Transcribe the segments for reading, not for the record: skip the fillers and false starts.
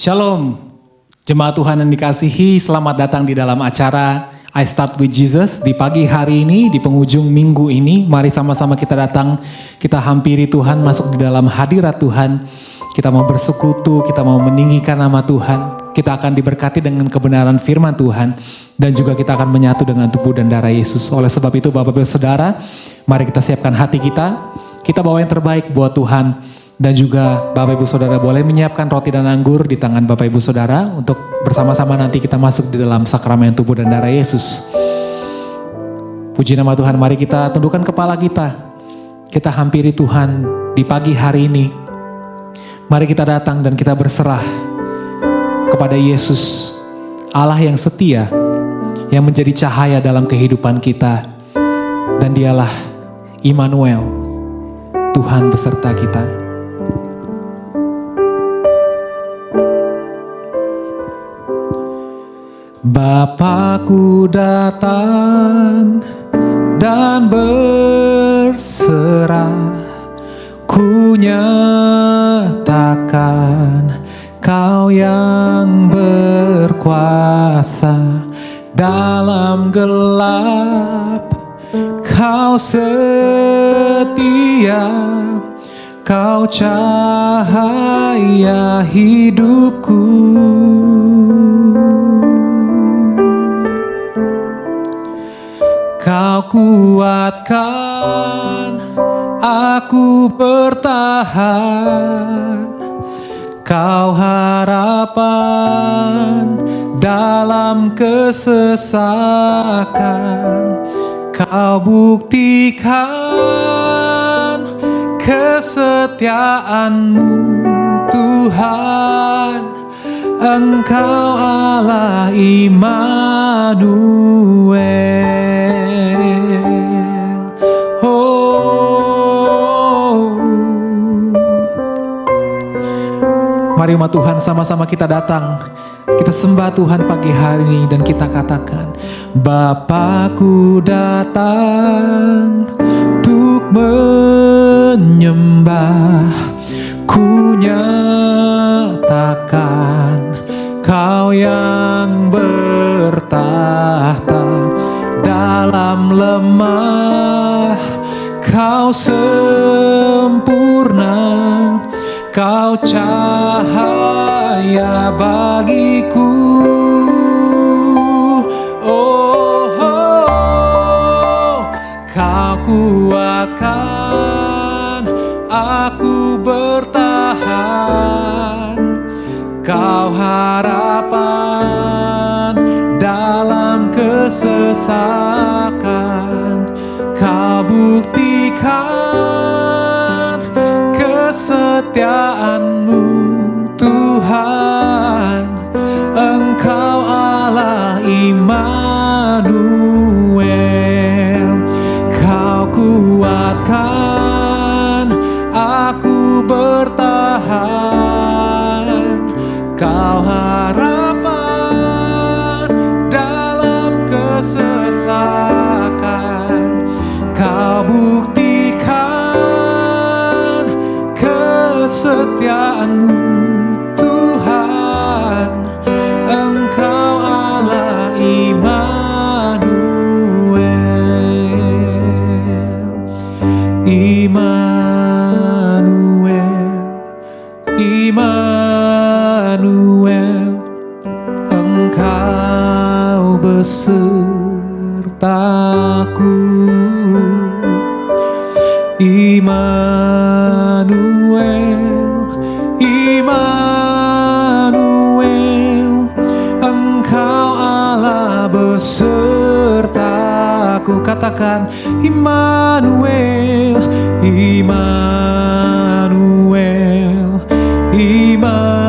Shalom, jemaat Tuhan yang dikasihi, selamat datang di dalam acara I Start With Jesus di pagi hari ini, di penghujung minggu ini. Mari sama-sama kita datang, kita hampiri Tuhan, masuk di dalam hadirat Tuhan. Kita mau bersekutu, kita mau meninggikan nama Tuhan. Kita akan diberkati dengan kebenaran firman Tuhan. Dan juga kita akan menyatu dengan tubuh dan darah Yesus. Oleh sebab itu Bapak Ibu Saudara, mari kita siapkan hati kita. Kita bawa yang terbaik buat Tuhan. Dan juga Bapak Ibu Saudara boleh menyiapkan roti dan anggur di tangan Bapak Ibu Saudara untuk bersama-sama nanti kita masuk di dalam sakramen tubuh dan darah Yesus. Puji nama Tuhan, mari kita tundukkan kepala kita. Kita hampiri Tuhan di pagi hari ini. Mari kita datang dan kita berserah kepada Yesus, Allah yang setia, yang menjadi cahaya dalam kehidupan kita. Dan dialah Immanuel, Tuhan beserta kita. Bapakku datang dan berserah, ku nyatakan Kau yang berkuasa dalam gelap. Kau setia, Kau cahaya hidupku. Kau kuatkan aku bertahan. Kau harapan dalam kesesakan. Kau buktikan kesetiaan-Mu Tuhan. Engkau Allah Immanuel. Mari umat Tuhan sama-sama kita datang. Kita sembah Tuhan pagi hari ini dan kita katakan, Bapakku datang untuk menyembah. Ku nyatakan Kau yang bertahta dalam lemah. Kau sempurna, Kau cahaya bagiku. Kau kuatkan aku bertahan. Kau harapan dalam kesesakan. Kau buktikan kesetiaan-Mu Tuhan. Engkau Allah Immanuel. Kau kuatkan aku bertahan. Kau harapan dalam kesesakan. Kau buktikan kesetiaan-Mu Tuhan. Engkau Allah Immanuel. Immanuel, Immanuel, Engkau besertaku. Immanuel, Immanuel, Engkau Allah besertaku. Katakan Immanuel, Immanuel, Immanuel,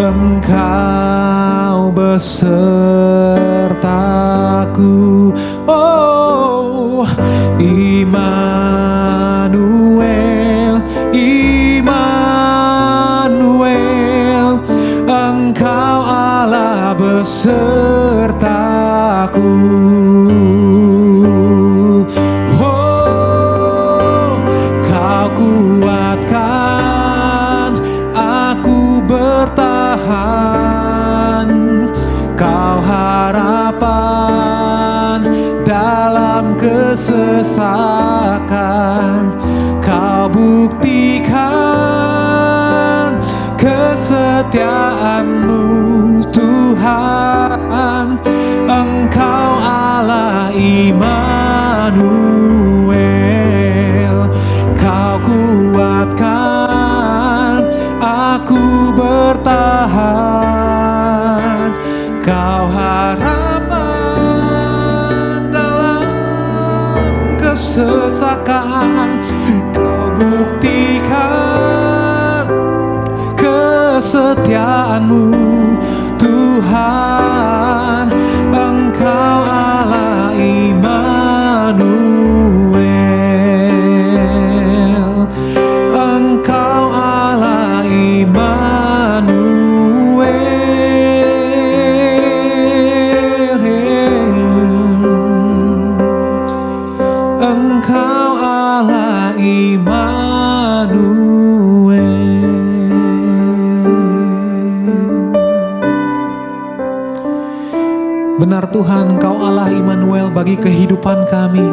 Engkau besertaku. Oh, Immanuel, Immanuel, Engkau Allah besertaku. Oh, Kau kuatkan kesesakan. Kau buktikan kesetiaan-Mu Tuhan. Engkau Allah Immanuel. Kau kuatkan aku bertahan. Kau harapan dalam kesesakan. Kau buktikan kesetiaan-Mu Tuhan. Engkau Allah Immanuel. Engkau Allah Immanuel. Engkau Allah Immanuel. Benar Tuhan, Engkau Allah Immanuel bagi kehidupan kami.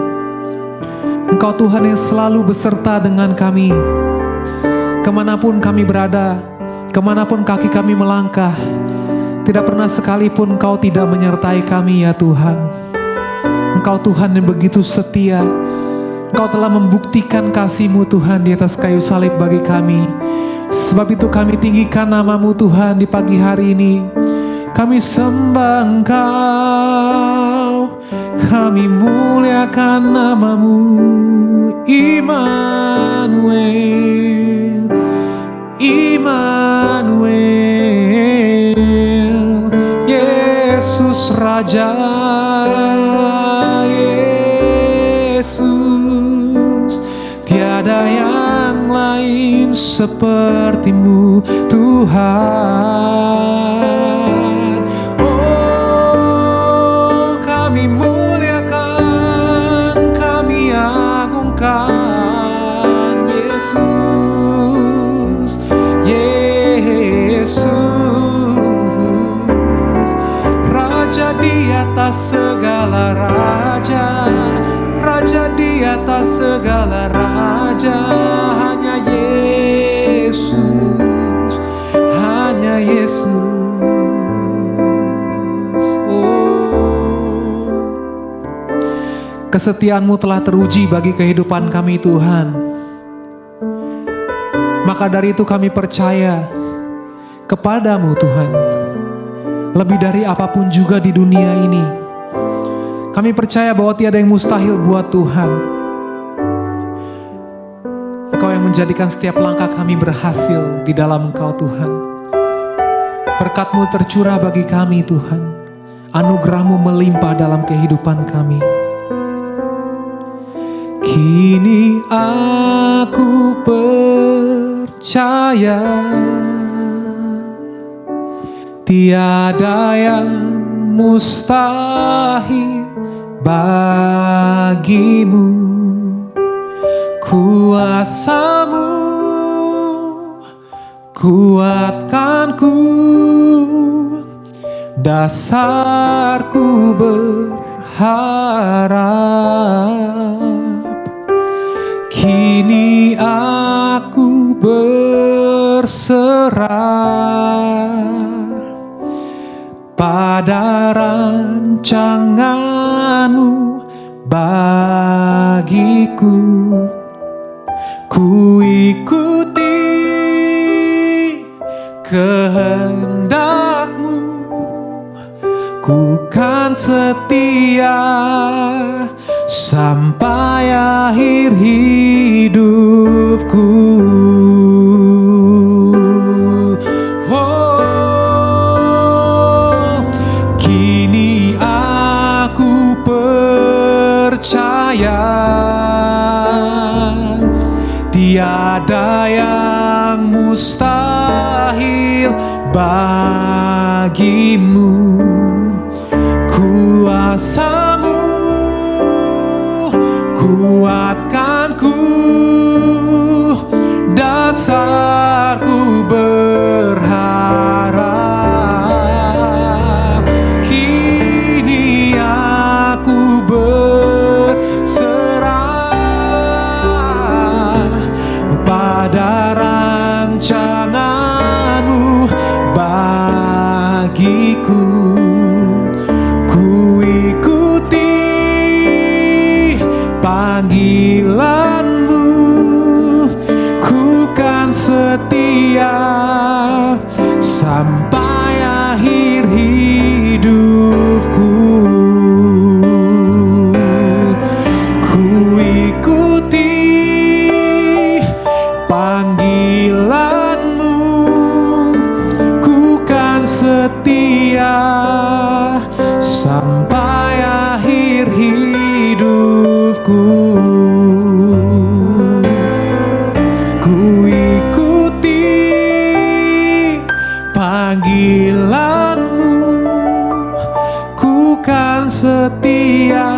Engkau Tuhan yang selalu beserta dengan kami. Kemanapun kami berada, kemanapun kaki kami melangkah, tidak pernah sekalipun Engkau tidak menyertai kami ya Tuhan. Engkau Tuhan yang begitu setia. Engkau telah membuktikan kasih-Mu Tuhan di atas kayu salib bagi kami. Sebab itu kami tinggikan nama-Mu Tuhan di pagi hari ini. Kami sembah Engkau, kami muliakan nama-Mu, Immanuel, Immanuel, Yesus Raja, Yesus, tiada yang lain seperti-Mu Tuhan. Kami muliakan, kami agungkan Yesus, Yesus, Raja di atas segala raja, Raja di atas segala raja. Hanya Yesus, hanya Yesus. Kesetiaan-Mu telah teruji bagi kehidupan kami Tuhan. Maka dari itu kami percaya kepada-Mu Tuhan. Lebih dari apapun juga di dunia ini. Kami percaya bahwa tiada yang mustahil buat Tuhan. Engkau yang menjadikan setiap langkah kami berhasil di dalam Engkau Tuhan. Berkat-Mu tercurah bagi kami Tuhan. Anugerah-Mu melimpah dalam kehidupan kami. Kini aku percaya tiada yang mustahil bagi-Mu. Kuasa-Mu kuatkanku, dasarku berharap. Kini aku berserah pada rancangan-Mu bagiku. Ku ikuti kehendak-Mu, ku kan setia sampai akhir hidupku. Oh, kini aku percaya tiada yang mustahil bagi-Mu. Kuasa-Mu kuatkanku, dasarku berharap. Kini aku berserah panggilanmu, ku kan setia sampai akhir hidupku. Ku ikuti panggilanmu, ku kan setia sampai akhir hidupku. Ku ikuti panggilanmu, ku kan setia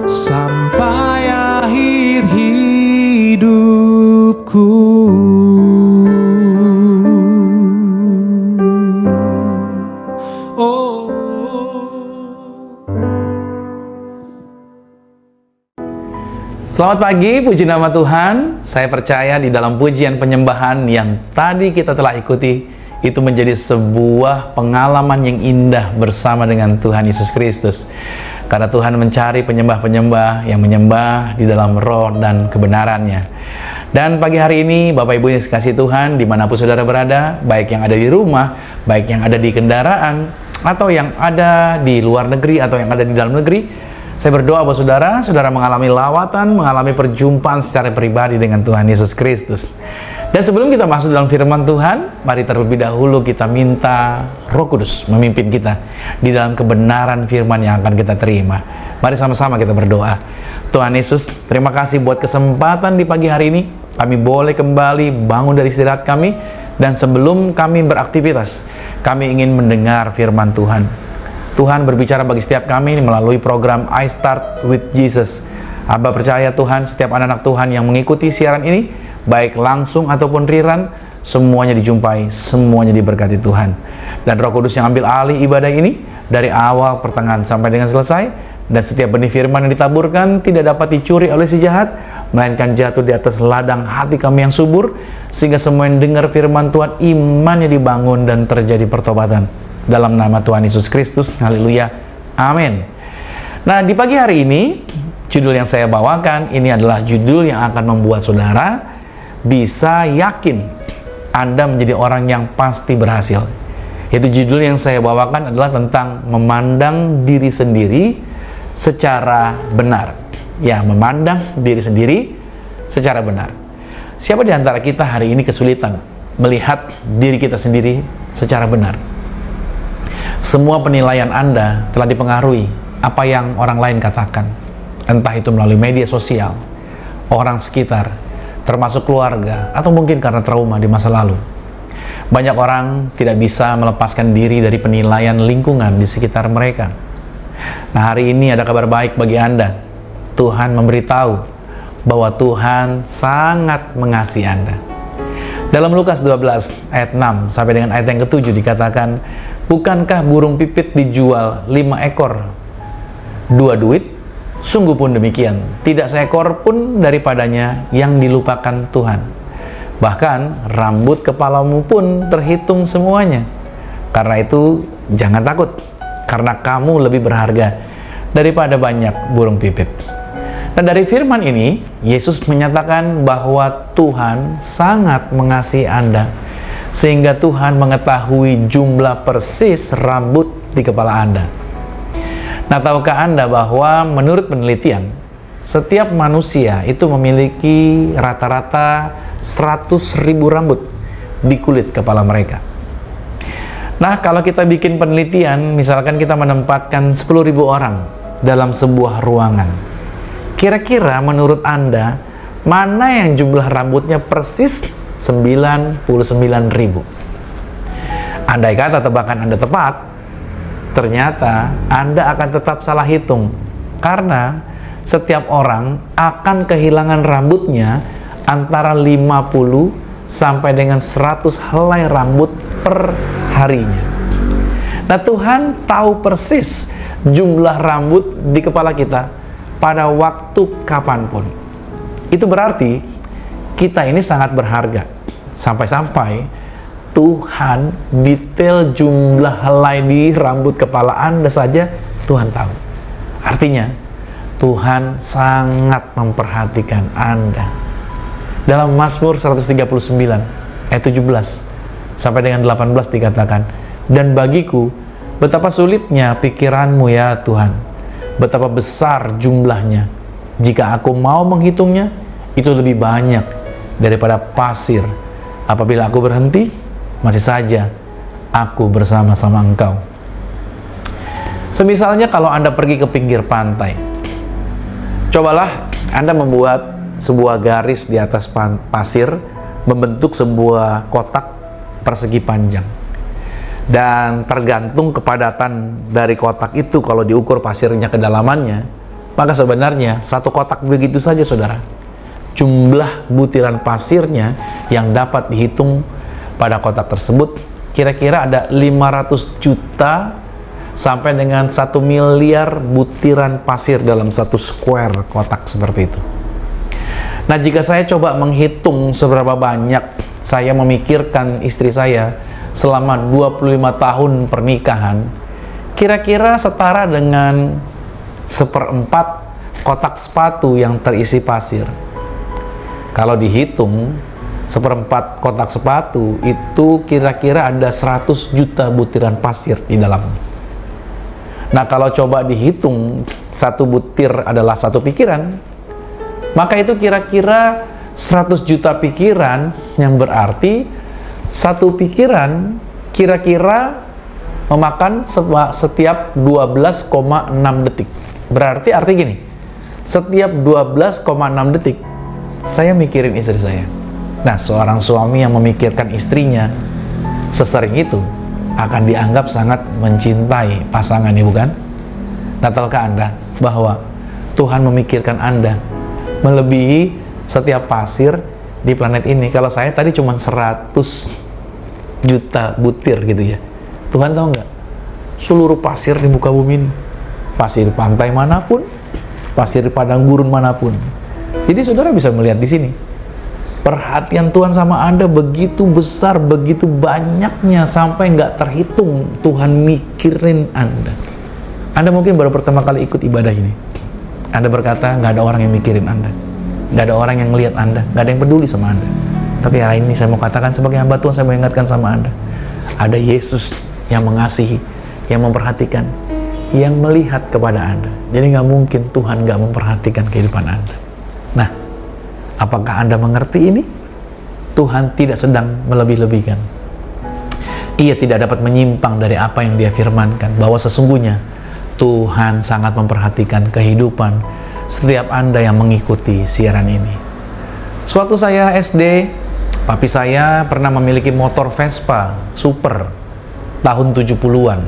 sampai akhir hidupku. Selamat pagi, puji nama Tuhan. Saya percaya di dalam pujian penyembahan yang tadi kita telah ikuti, itu menjadi sebuah pengalaman yang indah bersama dengan Tuhan Yesus Kristus. Karena Tuhan mencari penyembah-penyembah yang menyembah di dalam roh dan kebenarannya. Dan pagi hari ini, Bapak Ibu yang dikasihi Tuhan, dimanapun saudara berada, baik yang ada di rumah, baik yang ada di kendaraan, atau yang ada di luar negeri, atau yang ada di dalam negeri, saya berdoa buat saudara, saudara mengalami lawatan, mengalami perjumpaan secara pribadi dengan Tuhan Yesus Kristus. Dan sebelum kita masuk dalam firman Tuhan, mari terlebih dahulu kita minta Roh Kudus memimpin kita di dalam kebenaran firman yang akan kita terima. Mari sama-sama kita berdoa. Tuhan Yesus, terima kasih buat kesempatan di pagi hari ini. Kami boleh kembali bangun dari istirahat kami, dan sebelum kami beraktivitas, kami ingin mendengar firman Tuhan. Tuhan berbicara bagi setiap kami melalui program I Start with Jesus. Aba percaya Tuhan, setiap anak-anak Tuhan yang mengikuti siaran ini, baik langsung ataupun rerun, semuanya dijumpai, semuanya diberkati Tuhan. Dan Roh Kudus yang ambil alih ibadah ini dari awal, pertengahan sampai dengan selesai, dan setiap benih firman yang ditaburkan tidak dapat dicuri oleh si jahat, melainkan jatuh di atas ladang hati kami yang subur, sehingga semua yang dengar firman Tuhan imannya dibangun dan terjadi pertobatan. Dalam nama Tuhan Yesus Kristus, haleluya, amin. Nah, di pagi hari ini, judul yang saya bawakan ini adalah judul yang akan membuat saudara bisa yakin Anda menjadi orang yang pasti berhasil. Itu judul yang saya bawakan adalah tentang memandang diri sendiri secara benar. Ya, memandang diri sendiri secara benar. Siapa di antara kita hari ini kesulitan melihat diri kita sendiri secara benar? Semua penilaian Anda telah dipengaruhi apa yang orang lain katakan, entah itu melalui media sosial, orang sekitar, termasuk keluarga, atau mungkin karena trauma di masa lalu. Banyak orang tidak bisa melepaskan diri dari penilaian lingkungan di sekitar mereka. Nah, hari ini ada kabar baik bagi Anda. Tuhan memberitahu bahwa Tuhan sangat mengasihi Anda. Dalam Lukas 12 ayat 6 sampai dengan ayat yang ke-7 dikatakan, bukankah burung pipit dijual 5 ekor 2 duit? Sungguh pun demikian, tidak seekor pun daripadanya yang dilupakan Tuhan. Bahkan rambut kepalamu pun terhitung semuanya. Karena itu jangan takut, karena kamu lebih berharga daripada banyak burung pipit. Dan dari firman ini, Yesus menyatakan bahwa Tuhan sangat mengasihi Anda, sehingga Tuhan mengetahui jumlah persis rambut di kepala Anda. Nah, tahukah Anda bahwa menurut penelitian, setiap manusia itu memiliki rata-rata 100.000 rambut di kulit kepala mereka. Nah, kalau kita bikin penelitian, misalkan kita menempatkan 10.000 orang dalam sebuah ruangan, kira-kira menurut Anda, mana yang jumlah rambutnya persis 99.000? Andai kata tebakan Anda tepat, ternyata Anda akan tetap salah hitung, karena setiap orang akan kehilangan rambutnya antara 50 sampai dengan 100 helai rambut per harinya. Nah, Tuhan tahu persis jumlah rambut di kepala kita pada waktu kapanpun. Itu berarti kita ini sangat berharga. Sampai-sampai Tuhan detail jumlah helai di rambut kepala Anda saja Tuhan tahu. Artinya Tuhan sangat memperhatikan Anda. Dalam Mazmur 139 ayat 17 sampai dengan 18 dikatakan, dan bagiku betapa sulitnya pikiranmu ya Tuhan, betapa besar jumlahnya. Jika aku mau menghitungnya, itu lebih banyak daripada pasir. Apabila aku berhenti, masih saja aku bersama-sama Engkau. Semisalnya kalau Anda pergi ke pinggir pantai, cobalah Anda membuat sebuah garis di atas pasir, membentuk sebuah kotak persegi panjang. Dan tergantung kepadatan dari kotak itu, kalau diukur pasirnya kedalamannya, maka sebenarnya satu kotak begitu saja, saudara. Jumlah butiran pasirnya yang dapat dihitung pada kotak tersebut kira-kira ada 500 juta sampai dengan 1 miliar butiran pasir dalam satu square kotak seperti itu. Nah, jika saya coba menghitung seberapa banyak saya memikirkan istri saya selama 25 tahun pernikahan, kira-kira setara dengan 1/4 kotak sepatu yang terisi pasir. Kalau dihitung 1/4 kotak sepatu itu kira-kira ada 100 juta butiran pasir di dalamnya. Nah, kalau coba dihitung satu butir adalah satu pikiran, maka itu kira-kira 100 juta pikiran, yang berarti satu pikiran kira-kira memakan setiap 12,6 detik. Berarti arti gini, setiap 12,6 detik saya mikirin istri saya. Nah, seorang suami yang memikirkan istrinya sesering itu akan dianggap sangat mencintai pasangannya, bukan? Nah, tahukah Anda bahwa Tuhan memikirkan Anda melebihi setiap pasir di planet ini? Kalau saya tadi cuma 100 juta butir gitu ya. Tuhan tahu nggak? Seluruh pasir di muka bumi ini, pasir pantai manapun, pasir padang gurun manapun. Jadi saudara bisa melihat di sini, perhatian Tuhan sama Anda begitu besar, begitu banyaknya sampai nggak terhitung. Tuhan mikirin Anda. Anda mungkin baru pertama kali ikut ibadah ini. Anda berkata, nggak ada orang yang mikirin Anda, nggak ada orang yang melihat Anda, nggak ada yang peduli sama Anda. Tapi hari ini saya mau katakan sebagai hamba Tuhan, saya mau ingatkan sama Anda, ada Yesus yang mengasihi, yang memperhatikan, yang melihat kepada Anda. Jadi nggak mungkin Tuhan nggak memperhatikan kehidupan Anda. Nah, apakah Anda mengerti ini? Tuhan tidak sedang melebih-lebihkan. Ia tidak dapat menyimpang dari apa yang Dia firmankan, bahwa sesungguhnya Tuhan sangat memperhatikan kehidupan setiap Anda yang mengikuti siaran ini. Suatu saya SD, papi saya pernah memiliki motor Vespa Super tahun 70-an.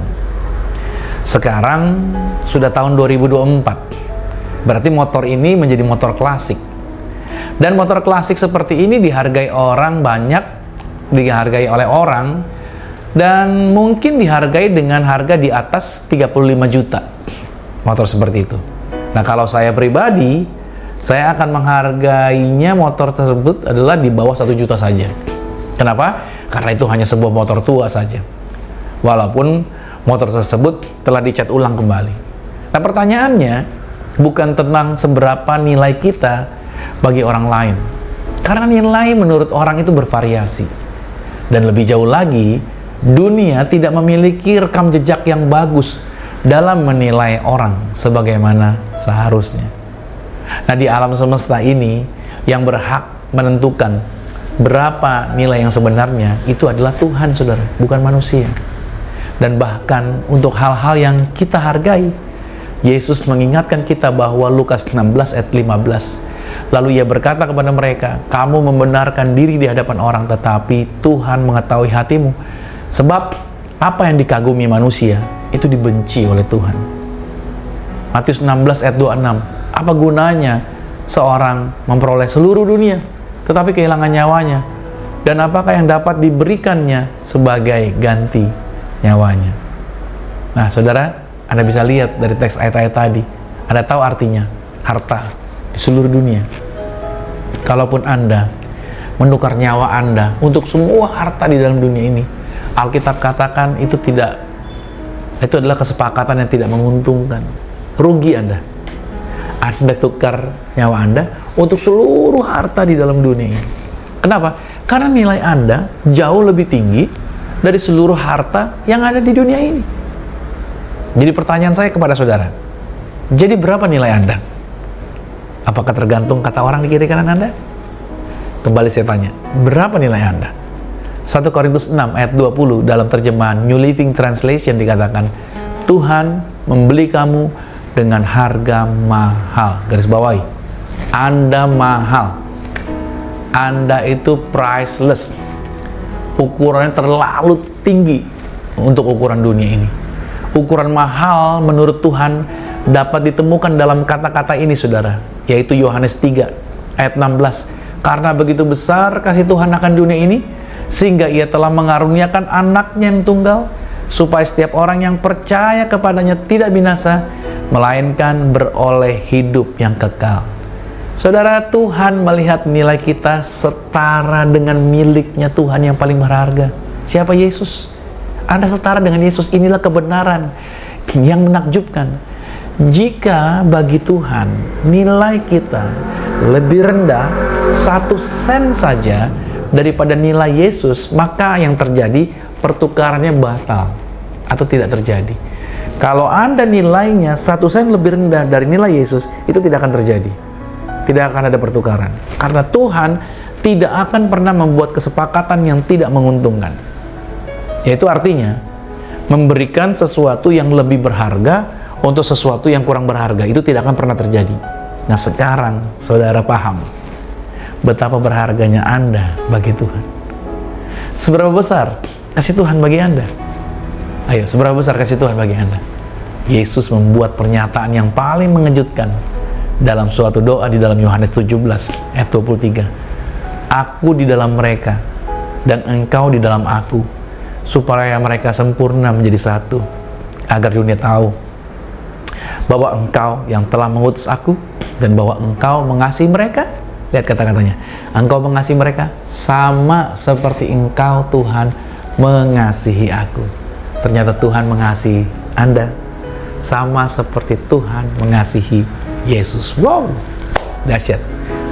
Sekarang sudah tahun 2024. Berarti motor ini menjadi motor klasik. Dan motor klasik seperti ini dihargai orang banyak, dihargai oleh orang, dan mungkin dihargai dengan harga di atas 35 juta motor seperti itu. Nah, kalau saya pribadi, saya akan menghargainya motor tersebut adalah di bawah 1 juta saja. Kenapa? Karena itu hanya sebuah motor tua saja, walaupun motor tersebut telah dicat ulang kembali. Nah, pertanyaannya bukan tentang seberapa nilai kita bagi orang lain, karena nilai menurut orang itu bervariasi. Dan lebih jauh lagi, dunia tidak memiliki rekam jejak yang bagus dalam menilai orang sebagaimana seharusnya. Nah, di alam semesta ini yang berhak menentukan berapa nilai yang sebenarnya itu adalah Tuhan, saudara, bukan manusia. Dan bahkan untuk hal-hal yang kita hargai, Yesus mengingatkan kita bahwa Lukas 16 ayat 15, lalu Ia berkata kepada mereka, kamu membenarkan diri di hadapan orang, tetapi Tuhan mengetahui hatimu. Sebab apa yang dikagumi manusia, itu dibenci oleh Tuhan. Matius 16 ayat 26, apa gunanya seorang memperoleh seluruh dunia, tetapi kehilangan nyawanya? Dan apakah yang dapat diberikannya sebagai ganti nyawanya? Nah, saudara, Anda bisa lihat dari teks ayat-ayat tadi, Anda tahu artinya harta di seluruh dunia. Kalaupun Anda menukar nyawa Anda untuk semua harta di dalam dunia ini, Alkitab katakan itu adalah kesepakatan yang tidak menguntungkan. Rugi Anda. Anda tukar nyawa Anda untuk seluruh harta di dalam dunia ini. Kenapa? Karena nilai Anda jauh lebih tinggi dari seluruh harta yang ada di dunia ini. Jadi pertanyaan saya kepada saudara, jadi berapa nilai Anda? Apakah tergantung kata orang di kiri kanan Anda? Kembali saya tanya, berapa nilai Anda? 1 Korintus 6 ayat 20 dalam terjemahan New Living Translation dikatakan, Tuhan membeli kamu dengan harga mahal. Garis bawahi, Anda mahal. Anda itu priceless. Ukurannya terlalu tinggi untuk ukuran dunia ini. Ukuran mahal menurut Tuhan dapat ditemukan dalam kata-kata ini, saudara, yaitu Yohanes 3 ayat 16. Karena begitu besar kasih Tuhan akan dunia ini, sehingga ia telah mengaruniakan anaknya yang tunggal, supaya setiap orang yang percaya kepadanya tidak binasa, melainkan beroleh hidup yang kekal. Saudara, Tuhan melihat nilai kita setara dengan miliknya Tuhan yang paling berharga. Siapa? Yesus. Anda setara dengan Yesus. Inilah kebenaran yang menakjubkan. Jika bagi Tuhan nilai kita lebih rendah 1 sen saja daripada nilai Yesus, maka yang terjadi pertukarannya batal atau tidak terjadi. Kalau Anda nilainya 1 sen lebih rendah dari nilai Yesus, itu tidak akan terjadi. Tidak akan ada pertukaran. Karena Tuhan tidak akan pernah membuat kesepakatan yang tidak menguntungkan. Yaitu artinya, memberikan sesuatu yang lebih berharga untuk sesuatu yang kurang berharga. Itu tidak akan pernah terjadi. Nah, sekarang saudara paham betapa berharganya Anda bagi Tuhan. Seberapa besar kasih Tuhan bagi Anda? Ayo, seberapa besar kasih Tuhan bagi Anda? Yesus membuat pernyataan yang paling mengejutkan dalam suatu doa di dalam Yohanes 17 ayat 23. Aku di dalam mereka dan engkau di dalam aku, supaya mereka sempurna menjadi satu, agar dunia tahu bahwa engkau yang telah mengutus aku dan bahwa engkau mengasihi mereka. Lihat kata-katanya, engkau mengasihi mereka sama seperti engkau Tuhan mengasihi aku. Ternyata Tuhan mengasihi Anda sama seperti Tuhan mengasihi Yesus. Wow, dahsyat.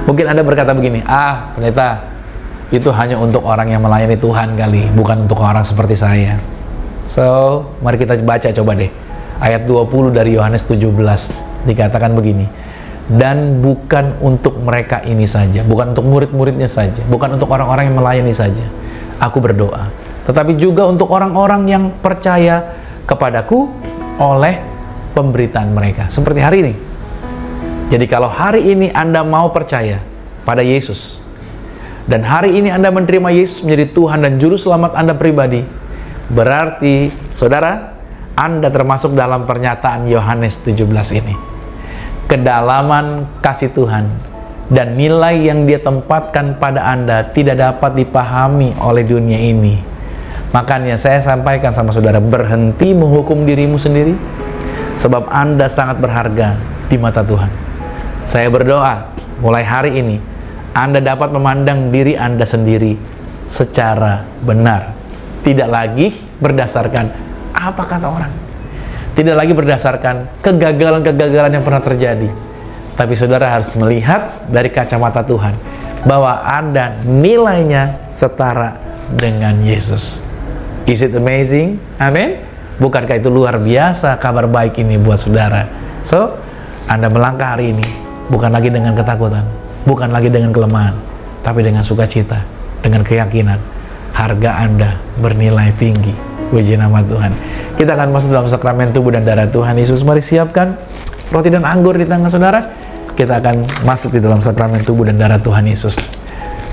Mungkin Anda berkata begini, pendeta, itu hanya untuk orang yang melayani Tuhan kali, bukan untuk orang seperti saya. So, mari kita baca coba deh. Ayat 20 dari Yohanes 17 dikatakan begini, dan bukan untuk mereka ini saja, bukan untuk murid-muridnya saja, bukan untuk orang-orang yang melayani saja aku berdoa, tetapi juga untuk orang-orang yang percaya kepadaku oleh pemberitaan mereka. Seperti hari ini. Jadi kalau hari ini Anda mau percaya pada Yesus, dan hari ini Anda menerima Yesus menjadi Tuhan dan Juru Selamat Anda pribadi, berarti saudara, Anda termasuk dalam pernyataan Yohanes 17 ini. Kedalaman kasih Tuhan dan nilai yang Dia tempatkan pada Anda tidak dapat dipahami oleh dunia ini. Makanya saya sampaikan sama saudara, berhenti menghukum dirimu sendiri, sebab Anda sangat berharga di mata Tuhan. Saya berdoa, mulai hari ini Anda dapat memandang diri Anda sendiri secara benar. Tidak lagi berdasarkan apa kata orang. Tidak lagi berdasarkan kegagalan-kegagalan yang pernah terjadi. Tapi saudara harus melihat dari kacamata Tuhan, bahwa Anda nilainya setara dengan Yesus. Is it amazing? Amin? Bukankah itu luar biasa kabar baik ini buat saudara? So, Anda melangkah hari ini bukan lagi dengan ketakutan, bukan lagi dengan kelemahan, tapi dengan sukacita, dengan keyakinan harga Anda bernilai tinggi. Puji nama Tuhan. Kita akan masuk dalam sakramen tubuh dan darah Tuhan Yesus. Mari siapkan roti dan anggur di tangan saudara. Kita akan masuk di dalam sakramen tubuh dan darah Tuhan Yesus.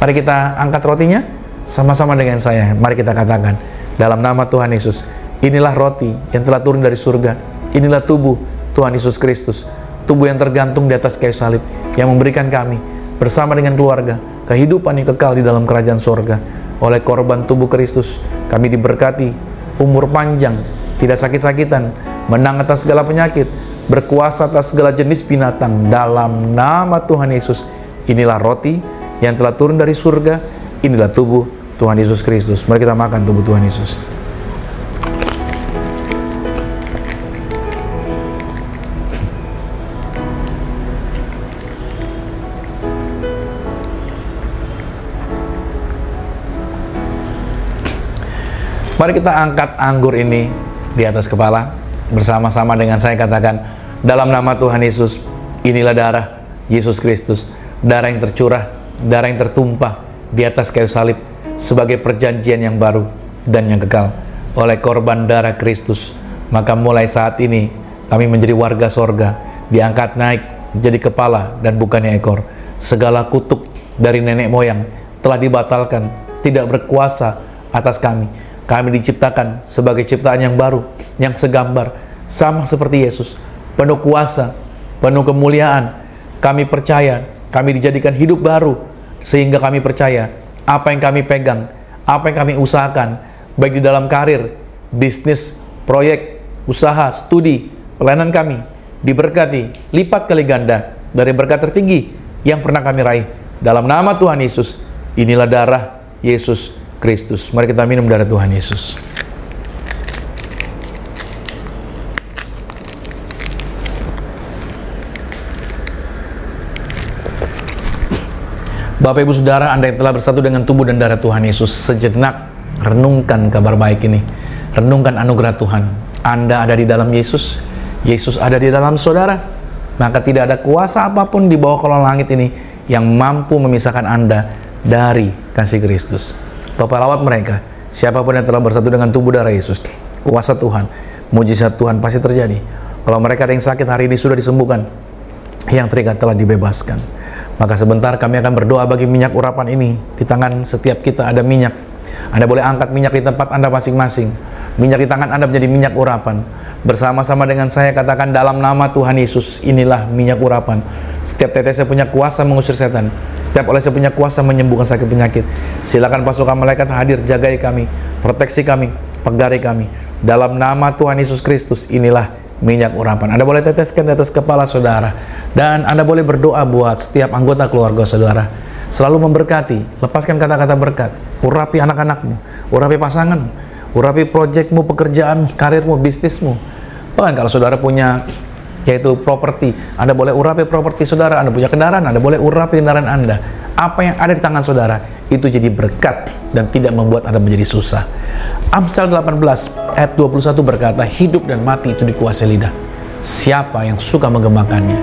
Mari kita angkat rotinya sama-sama dengan saya. Mari kita katakan, dalam nama Tuhan Yesus, inilah roti yang telah turun dari surga. Inilah tubuh Tuhan Yesus Kristus, tubuh yang tergantung di atas kayu salib, yang memberikan kami bersama dengan keluarga kehidupan yang kekal di dalam kerajaan surga. Oleh korban tubuh Kristus, kami diberkati umur panjang, tidak sakit-sakitan, menang atas segala penyakit, berkuasa atas segala jenis binatang. Dalam nama Tuhan Yesus, inilah roti yang telah turun dari surga, inilah tubuh Tuhan Yesus Kristus. Mari kita makan tubuh Tuhan Yesus. Mari kita angkat anggur ini di atas kepala. Bersama-sama dengan saya katakan, dalam nama Tuhan Yesus, inilah darah Yesus Kristus. Darah yang tercurah, darah yang tertumpah di atas kayu salib sebagai perjanjian yang baru dan yang kekal. Oleh korban darah Kristus, maka mulai saat ini kami menjadi warga sorga, diangkat naik menjadi kepala dan bukannya ekor. Segala kutuk dari nenek moyang telah dibatalkan, tidak berkuasa atas kami. Kami diciptakan sebagai ciptaan yang baru, yang segambar, sama seperti Yesus, penuh kuasa, penuh kemuliaan. Kami percaya, kami dijadikan hidup baru, sehingga kami percaya apa yang kami pegang, apa yang kami usahakan, baik di dalam karir, bisnis, proyek, usaha, studi, pelayanan kami, diberkati lipat kali ganda dari berkat tertinggi yang pernah kami raih. Dalam nama Tuhan Yesus, inilah darah Yesus Kristus. Mari kita minum darah Tuhan Yesus. Bapak Ibu Saudara, Anda yang telah bersatu dengan tubuh dan darah Tuhan Yesus, sejenak renungkan kabar baik ini. Renungkan anugerah Tuhan. Anda ada di dalam Yesus, Yesus ada di dalam saudara. Maka tidak ada kuasa apapun di bawah kolong langit ini yang mampu memisahkan Anda dari kasih Kristus. Bapak rawat mereka, siapapun yang telah bersatu dengan tubuh darah Yesus, kuasa Tuhan, mujizat Tuhan pasti terjadi. Kalau mereka ada yang sakit hari ini sudah disembuhkan, yang terikat telah dibebaskan. Maka sebentar kami akan berdoa bagi minyak urapan ini. Di tangan setiap kita ada minyak. Anda boleh angkat minyak di tempat Anda masing-masing. Minyak di tangan Anda menjadi minyak urapan. Bersama-sama dengan saya katakan, dalam nama Tuhan Yesus, inilah minyak urapan. Setiap tetesnya punya kuasa mengusir setan. Setiap olesnya punya kuasa menyembuhkan sakit penyakit. Silakan pasukan malaikat hadir, jagai kami, proteksi kami, pegari kami. Dalam nama Tuhan Yesus Kristus, inilah minyak urapan. Anda boleh teteskan di atas kepala saudara. Dan Anda boleh berdoa buat setiap anggota keluarga saudara. Selalu memberkati, lepaskan kata-kata berkat. Urapi anak-anakmu, urapi pasanganmu, urapi proyekmu, pekerjaan, karirmu, bisnismu. Bahkan kalau saudara punya yaitu properti, Anda boleh urapi properti saudara. Anda punya kendaraan, Anda boleh urapi kendaraan Anda. Apa yang ada di tangan saudara itu jadi berkat dan tidak membuat Anda menjadi susah. Amsal 18 ayat 21 berkata, hidup dan mati itu dikuasai lidah. Siapa yang suka menggemakannya,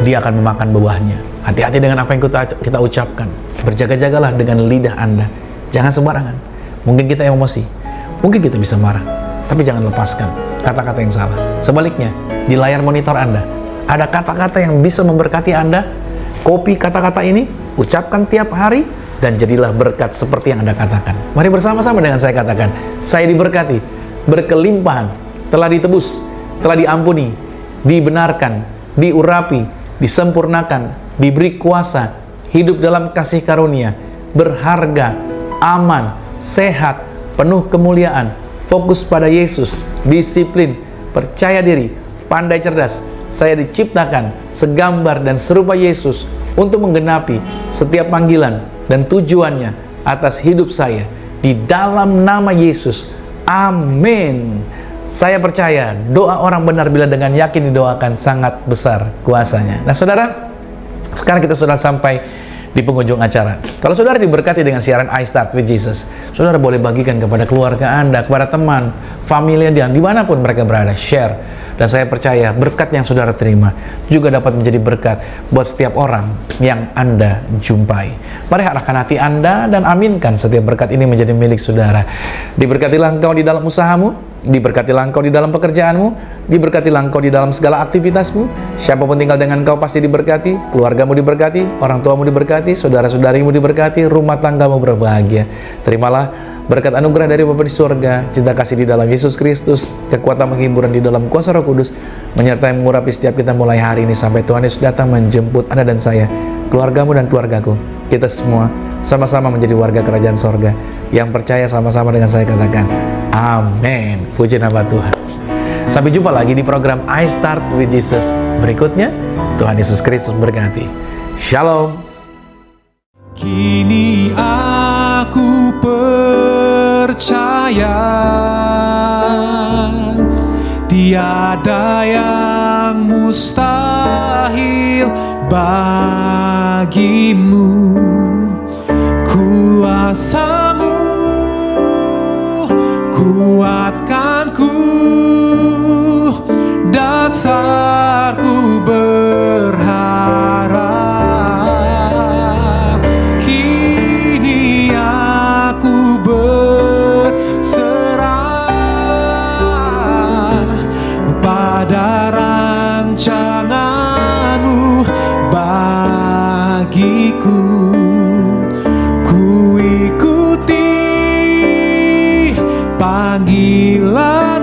dia akan memakan buahnya. Hati-hati dengan apa yang kita ucapkan. Berjaga-jagalah dengan lidah Anda. Jangan sembarangan. Mungkin kita emosi, mungkin kita bisa marah, tapi jangan lepaskan kata-kata yang salah. Sebaliknya, di layar monitor Anda ada kata-kata yang bisa memberkati Anda. Copy kata-kata ini, ucapkan tiap hari, dan jadilah berkat seperti yang Anda katakan. Mari bersama-sama dengan saya katakan, saya diberkati, berkelimpahan, telah ditebus, telah diampuni, dibenarkan, diurapi, disempurnakan, diberi kuasa, hidup dalam kasih karunia, berharga, aman, sehat, penuh kemuliaan, fokus pada Yesus, disiplin, percaya diri, pandai cerdas. Saya diciptakan segambar dan serupa Yesus untuk menggenapi setiap panggilan dan tujuannya atas hidup saya. Di dalam nama Yesus, amin. Saya percaya doa orang benar bila dengan yakin didoakan sangat besar kuasanya. Nah saudara, sekarang kita sudah sampai di penghujung acara. Kalau saudara diberkati dengan siaran I Start with Jesus, saudara boleh bagikan kepada keluarga Anda, kepada teman, famili Anda, dimanapun mereka berada, share. Dan saya percaya berkat yang saudara terima juga dapat menjadi berkat buat setiap orang yang Anda jumpai. Mari arahkan hati Anda dan aminkan setiap berkat ini menjadi milik saudara. Diberkatilah engkau di dalam usahamu, diberkatilah engkau di dalam pekerjaanmu, diberkatilah engkau di dalam segala aktivitasmu. Siapapun tinggal dengan engkau pasti diberkati, keluargamu diberkati, orang tuamu diberkati, saudara-saudarimu diberkati, rumah tanggamu berbahagia. Terimalah berkat anugerah dari Bapa di surga, cinta kasih di dalam Yesus Kristus, kekuatan penghiburan di dalam kuasa Roh Kudus, menyertai mengurapi setiap kita mulai hari ini sampai Tuhan Yesus datang menjemput Anda dan saya, keluargamu dan keluargaku. Kita semua sama-sama menjadi warga kerajaan sorga. Yang percaya sama-sama dengan saya katakan, amin. Puji nama Tuhan. Sampai jumpa lagi di program I Start with Jesus berikutnya. Tuhan Yesus Kristus berkati. Shalom. Kini aku percaya tiada yang mustahil bagimu. Kuasamu ku hatiku, ku ikuti panggilan